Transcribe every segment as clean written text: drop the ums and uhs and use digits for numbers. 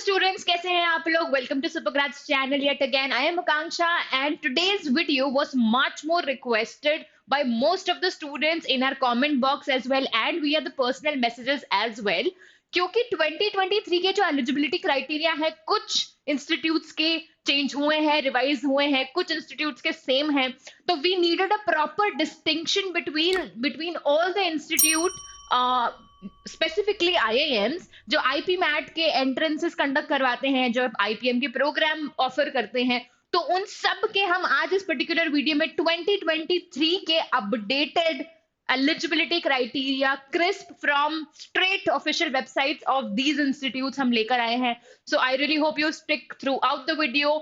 Students, कैसे हैं आप लोग? Welcome to Supergrades channel yet again. I am Akanksha and today's video was much more requested by most of the students in our comment box as well and via the personal messages as well. क्योंकि 2023 के जो eligibility criteria है, कुछ institutes के change हुए हैं, revise हुए हैं, कुछ इंस्टीट्यूट्स के सेम हैं. तो we needed a proper distinction between all the institute, specifically IIMs जो आईपी मैट के एंट्रेंसेस कंडक्ट करवाते हैं, जो आईपीएम के प्रोग्राम ऑफर करते हैं. तो उन सब के हम आज इस पर्टिकुलर वीडियो में 2023 के updated eligibility criteria crisp from straight official websites of these institutes हम लेकर आए हैं. So I really hope you stick throughout the video.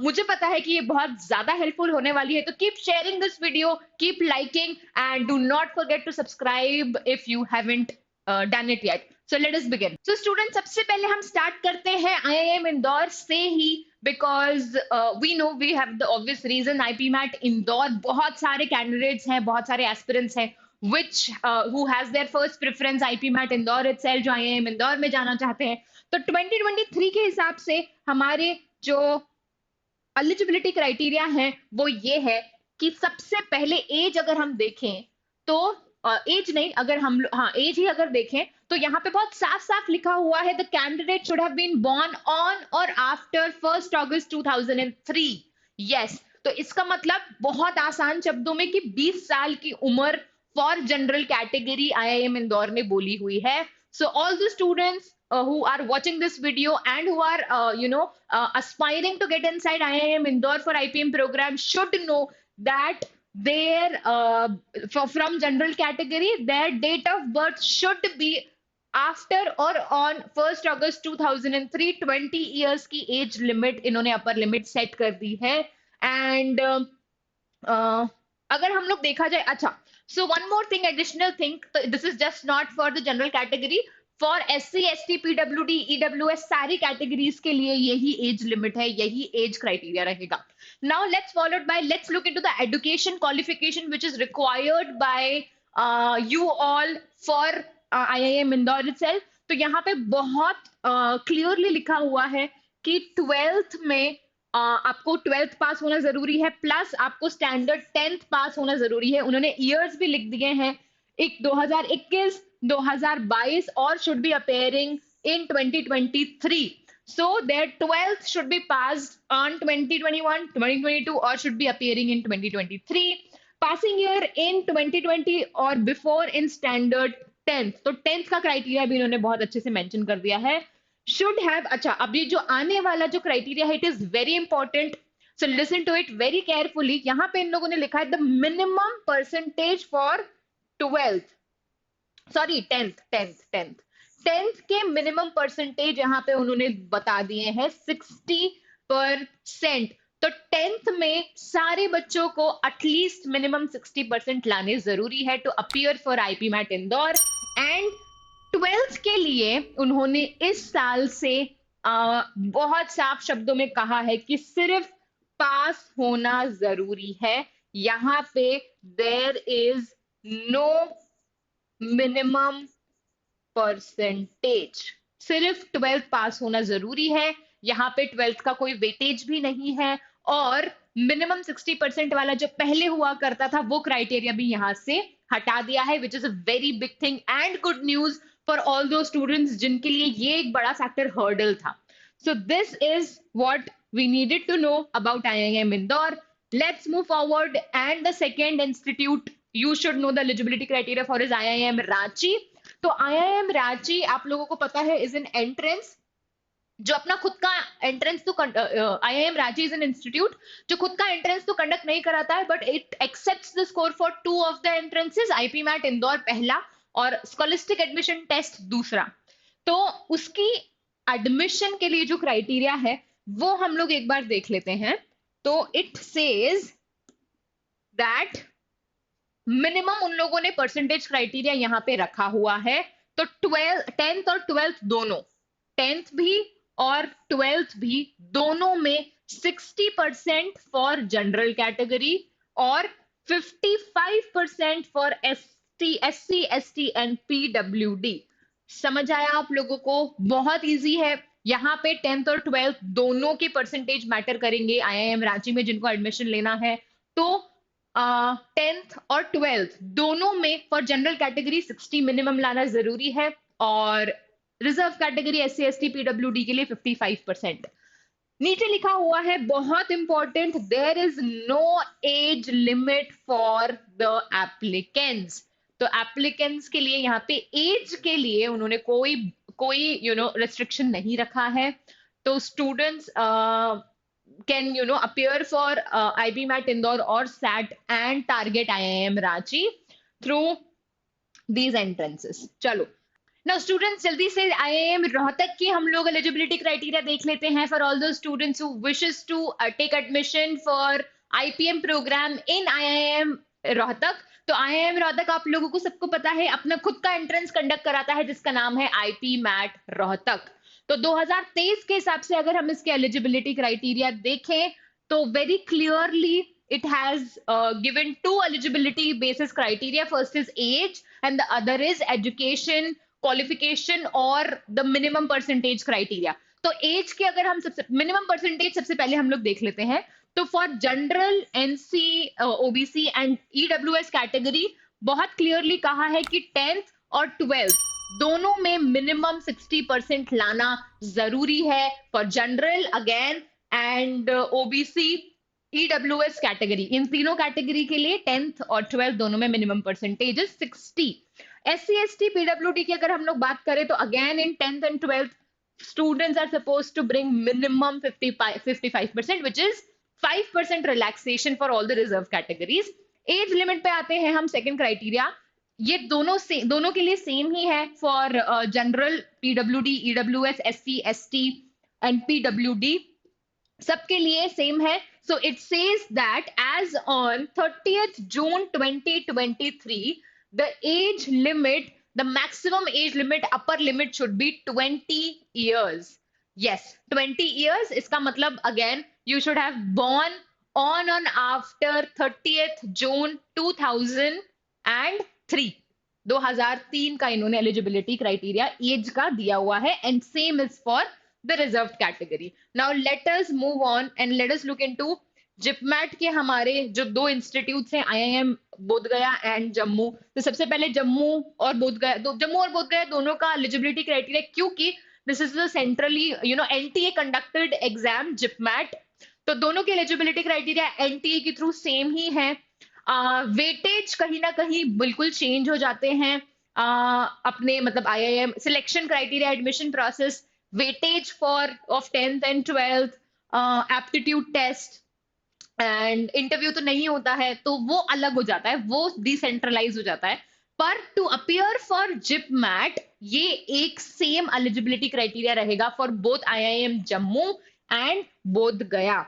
मुझे पता है कि ये बहुत ज्यादा हेल्पफुल होने वाली है, तो keep sharing this video, keep liking and do not forget to subscribe if you haven't done it yet. So let us begin. So student, सबसे पहले हम स्टार्ट करते हैं आईआईएम इंदौर से ही, because we know we have the obvious reason. IPMAT Indore, बहुत सारे candidates हैं, बहुत सारे एस्पिरेंट्स हैं which who has their first preference IP MAT Indore itself, जो IIM इंदौर में जाना चाहते हैं. तो 2023 के हिसाब से हमारे जो एलिजिबिलिटी क्राइटेरिया है वो ये है कि सबसे पहले एज अगर हम देखें तो एज नहीं, अगर हम एज ही अगर देखें तो यहाँ पे बहुत साफ साफ लिखा हुआ है, the candidate should have been born on और आफ्टर 1 अगस्त 2003. यस, तो इसका मतलब बहुत आसान शब्दों में कि 20 साल की उम्र for general category IIM Indore ने बोली हुई है. So all the students who are watching this video and who are aspiring to get inside IIM Indore for IPM program should know that their from general category their date of birth should be after or on 1 August 2003. 20 years की age limit इन्होंने upper limit set कर दी है. And अगर हम लोग देखा जाए, अच्छा, so one more thing, additional thing, this is just not for the general category, for SC ST PWD EWS सारी कैटेगरीज के लिए यही एज लिमिट है, यही एज क्राइटेरिया रहेगा. Now let's look into the education qualification which is required by you all for IIM Indore itself. तो यहाँ पे बहुत क्लियरली लिखा हुआ है कि 12th में आपको 12th पास होना जरूरी है, प्लस आपको स्टैंडर्ड 10th पास होना जरूरी है. उन्होंने ईयर्स भी लिख दिए हैं, 2021, 2022 और should be appearing in 2023. So their 12th should be passed on 2021, 2022 or should be appearing in 2023. Passing year in 2020 or before in standard 10th. तो 10th का क्राइटेरिया भी इन्होंने बहुत अच्छे से मेंशन कर दिया है. Should have, अच्छा, अब ये जो आने वाला जो क्राइटेरिया है, it is very important. So listen to it very carefully. यहाँ पे इन लोगों ने लिखा है the minimum percentage for 12th, sorry 10th के मिनिमम परसेंटेज यहाँ पे उन्होंने बता दिए हैं 60%. तो 10th में सारे बच्चों को एटलीस्ट मिनिमम 60% लाने जरूरी है to appear for IPMAT Indore. And 12th के लिए उन्होंने इस साल से बहुत साफ शब्दों में कहा है कि सिर्फ पास होना जरूरी है. यहाँ पे there is no minimum percentage, सिर्फ 12th पास होना जरूरी है. यहाँ पे 12th का कोई वेटेज भी नहीं है, और मिनिमम 60% वाला जो पहले हुआ करता था वो क्राइटेरिया भी यहाँ से हटा दिया है, which is a very big thing and good news for all those students जिनके लिए ये एक बड़ा फैक्टर हर्डल था. So this is what we needed to know about IIM Indore. Let's move forward and the second institute you should know the eligibility criteria for is IIM Ranchi. तो IIM Ranchi आप लोगों को पता है is an entrance, जो अपना खुद का एंट्रेंस तो IIM Ranchi is an institute जो खुद का एंट्रेंस तो कंडक्ट नहीं कराता है, but it accepts the score for 2 of the entrances, IP MAT Indore पहला और स्कॉलिस्टिक एडमिशन टेस्ट दूसरा. तो उसकी एडमिशन के लिए जो क्राइटेरिया है वो हम लोग एक बार देख लेते हैं. तो इट सेज दैट मिनिमम उन लोगों ने परसेंटेज क्राइटेरिया यहाँ पे रखा हुआ है. तो 10th और 12th दोनों, 10th भी और 12th भी दोनों में 60% फॉर जनरल कैटेगरी और 55% for SC ST and PWD. समझ आया आप लोगों को? बहुत इजी है. यहाँ पे 10th और 12th दोनों के परसेंटेज मैटर करेंगे आईआईएम रांची में जिनको एडमिशन लेना है। तो 10th और 12th दोनों में फॉर जनरल कैटेगरी 60 मिनिमम लाना जरूरी है, और reserve category S C S T PWD के लिए 55%। नीचे लिखा हुआ है बहुत important, there is no age limit for the applicants. तो एप्लीकेंट्स के लिए यहाँ पे एज के लिए उन्होंने कोई कोई रिस्ट्रिक्शन नहीं रखा है। तो students can appear for IPMAT Indore और SAT and target IIM Ranchi through these entrances. चलो नाउ स्टूडेंट्स, जल्दी से आईआईएम रोहतक की हम लोग एलिजिबिलिटी क्राइटेरिया देख लेते हैं for all those students who wishes to take admission for IPM program in IIM Rohtak. तो आईआईएम रोहतक आप लोगों को सबको पता है अपना खुद का एंट्रेंस कंडक्ट कराता है जिसका नाम है आईपी मैट रोहतक। तो 2023 के हिसाब से अगर हम इसके एलिजिबिलिटी क्राइटेरिया देखें तो very clearly it has given two eligibility basis criteria. First is age and the other is education qualification और the minimum percentage criteria. तो एज के अगर हम सबसे मिनिमम परसेंटेज सबसे पहले हम लोग देख लेते हैं। तो for general NC OBC and EWS category बहुत क्लियरली कहा है कि 10th और 12th दोनों में मिनिमम 60% लाना जरूरी है for general again and OBC EWS category. इन तीनों कैटेगरी के लिए 10th और 12th दोनों में मिनिमम परसेंटेज 60। एससी एसटी पीडब्ल्यूडी की अगर हम लोग बात करें तो again in 10th and 12th students are supposed to bring minimum 55% which is 5% relaxation for all the reserve categories. Age limit पे आते हैं हम, सेकंड क्राइटेरिया ये दोनों के लिए सेम ही है for general PWD EWS SC ST and PWD सबके लिए सेम है। So it says that as on 30th June 2023, the age limit, the maximum age limit, upper limit should be 20 years. Yes, 20 years. इसका मतलब again, you should have born on and after 30th June 2003. 2003 का इन्होंने eligibility criteria as का दिया हुआ है and same is for the reserved category. Now let us move on and let us look into जिपमैट के हमारे जो दो इंस्टीट्यूट्स हैं आईआईएम बोधगया एंड जम्मू। तो सबसे पहले जम्मू और बोधगया दोनों का एलिजिबिलिटी क्राइटेरिया, क्योंकि this is the centrally NTA conducted exam JIPMAT, तो दोनों के एलिजिबिलिटी क्राइटेरिया एनटीए के थ्रू सेम ही है। वेटेज कहीं ना कहीं बिल्कुल चेंज हो जाते हैं अपने मतलब IIM selection criteria admission process weightage for of 10th and 12th aptitude test and interview तो नहीं होता है, तो वो अलग हो जाता है, वो डिसेंट्रलाइज हो जाता है। पर टू अपियर फॉर जिपमैट ये एक सेम एलिजिबिलिटी क्राइटेरिया रहेगा for both IIM Jammu and Bodhgaya.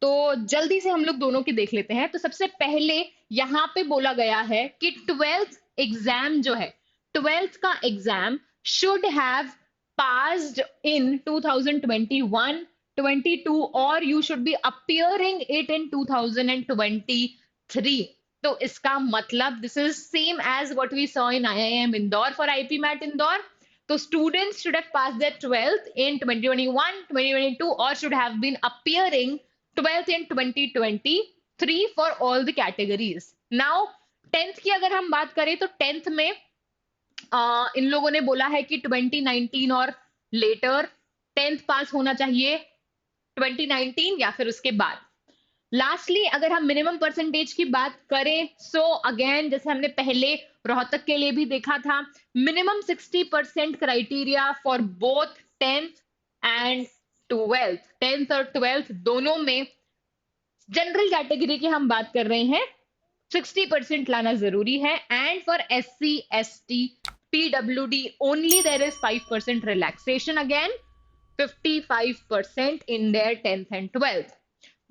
तो जल्दी से हम लोग दोनों की देख लेते हैं। तो सबसे पहले यहाँ पे बोला गया है कि 12th एग्जाम जो है, 12th का exam should have passed in 2021, 22 or you should be appearing it in 2023. तो इसका मतलब this is same as what we saw in IIM Indore for IP MAT Indore. तो students should have passed their 12th in 2021, 2022 or should have been appearing 12th in 2023 for all the categories. Now 10th की अगर हम बात करें तो 10th में इन लोगों ने बोला है कि 2019 और लेटर 10th पास होना चाहिए 2019 या फिर उसके बाद। लास्टली अगर हम मिनिमम परसेंटेज की बात करें सो अगेन जैसे हमने पहले रोहतक के लिए भी देखा था, minimum 60% criteria for both 10th and 12th। 10th और 12th दोनों में जनरल कैटेगरी की हम बात कर रहे हैं 60% लाना जरूरी है and for SC ST PWD only there is 5% relaxation, again 55% in their 10th and 12th.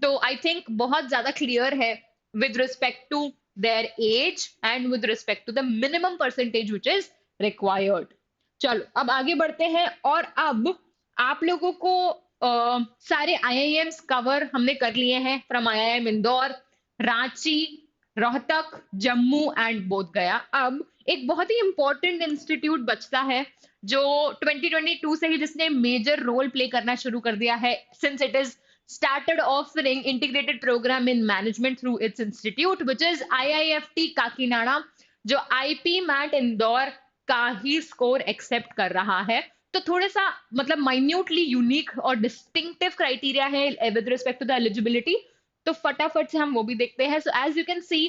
तो I think बहुत ज्यादा क्लियर है with respect to their age and with respect to the minimum percentage which is required. चलो अब आगे बढ़ते हैं और अब आप लोगों को सारे IIMs कवर हमने कर लिए हैं from IIM Indore, Ranchi Rohtak, Jammu and बोध गया। अब एक बहुत ही इंपॉर्टेंट इंस्टीट्यूट बचता है जो 2022 से ही जिसने मेजर रोल प्ले करना शुरू कर दिया है, since it is started offering integrated program in management through its institute, which is IIFT Kakinada, जो आईपी मैट इंदौर का ही स्कोर एक्सेप्ट कर रहा है। तो थोड़ा सा मतलब माइन्यूटली यूनिक और डिस्टिंक्टिव क्राइटेरिया है with respect to the eligibility. तो फटाफट से हम वो भी देखते हैं। So as you can see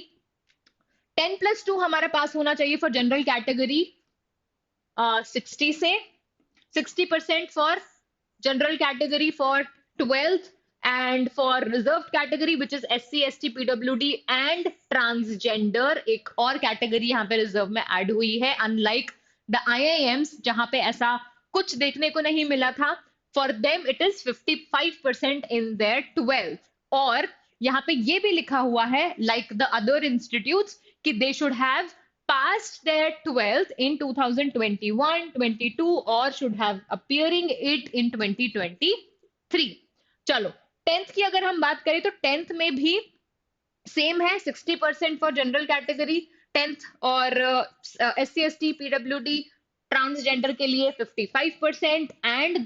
10+2 हमारा पास होना चाहिए फॉर जनरल कैटेगरी 60 से 60% for general category for 12th and for reserve category which is SC ST PWD and transgender, एक और कैटेगरी यहाँ पे रिजर्व में ऐड हुई है अनलाइक द IIMs जहां पे ऐसा कुछ देखने को नहीं मिला था। For them it is 55% in their 12th। और यहाँ पे ये भी लिखा हुआ है लाइक द अदर इंस्टीट्यूट्स कि they should have passed their 12th in 2021, 22 or should have appearing it in 2023। चलो 10th की अगर हम बात करें तो 10th में भी सेम है 60% फॉर जनरल कैटेगरी 10th और SC ST PWD ट्रांसजेंडर के लिए 55% and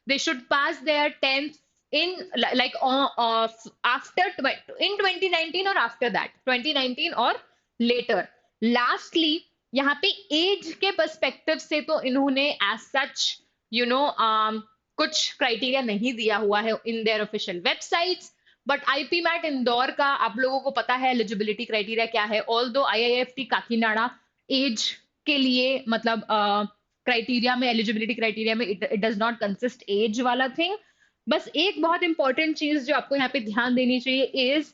they should pass their 10th in like after in 2019 और after that 2019 और later। लास्टली यहाँ पे एज के पर्सपेक्टिव से तो इन्होंने एज सच यू नो कुछ क्राइटेरिया नहीं दिया हुआ है in their official websites, but IPMAT Indore का आप लोगों को पता है एलिजिबिलिटी क्राइटेरिया क्या है। ऑल्दो IIFT काकीनाडा एज के लिए मतलब क्राइटेरिया में एलिजिबिलिटी क्राइटेरिया में it does not consist age वाला थिंग। बस एक बहुत इंपॉर्टेंट चीज जो आपको यहाँ पे ध्यान देनी चाहिए is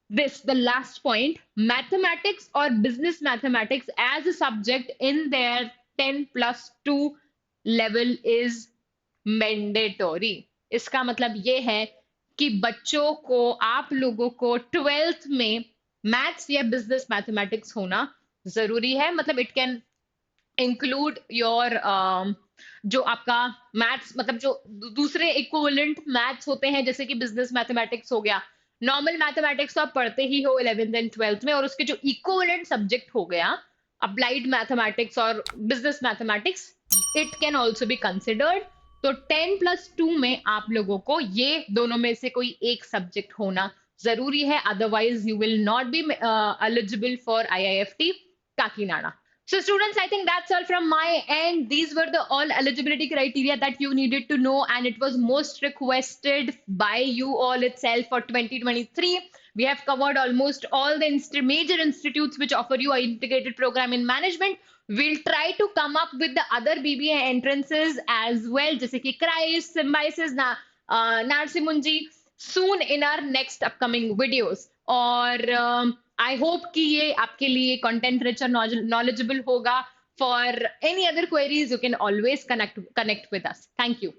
this the last point, mathematics or business mathematics as a subject in their 10+2 level is mandatory। इसका मतलब ये है कि बच्चों को आप लोगों को 12th में मैथ्स या बिजनेस मैथमेटिक्स होना जरूरी है। मतलब इट कैन इंक्लूड योर जो आपका मैथ्स मतलब जो दूसरे इक्विवेलेंट मैथ्स होते हैं जैसे कि बिजनेस मैथमेटिक्स हो गया, नॉर्मल मैथमेटिक्स तो आप पढ़ते ही हो 11th एंड 12th में, और उसके जो इक्विवेलेंट सब्जेक्ट हो गया अप्लाइड मैथमेटिक्स और business mathematics, it can also be considered. तो 10+2 में आप लोगों को ये दोनों में से कोई एक सब्जेक्ट होना जरूरी है, otherwise you will not be eligible for IIFT Kakinada. So students, I think that's all from my end. These were the all eligibility criteria that you needed to know, and it was most requested by you all itself for 2023. We have covered almost all the major institutes which offer you an integrated program in management. We'll try to come up with the other BBA entrances as well, जैसे कि Christ, Symbiosis, Narsimunji, soon in our next upcoming videos. और I hope कि ये आपके लिए content rich और knowledgeable होगा। For any other queries you can always connect with us. Thank you.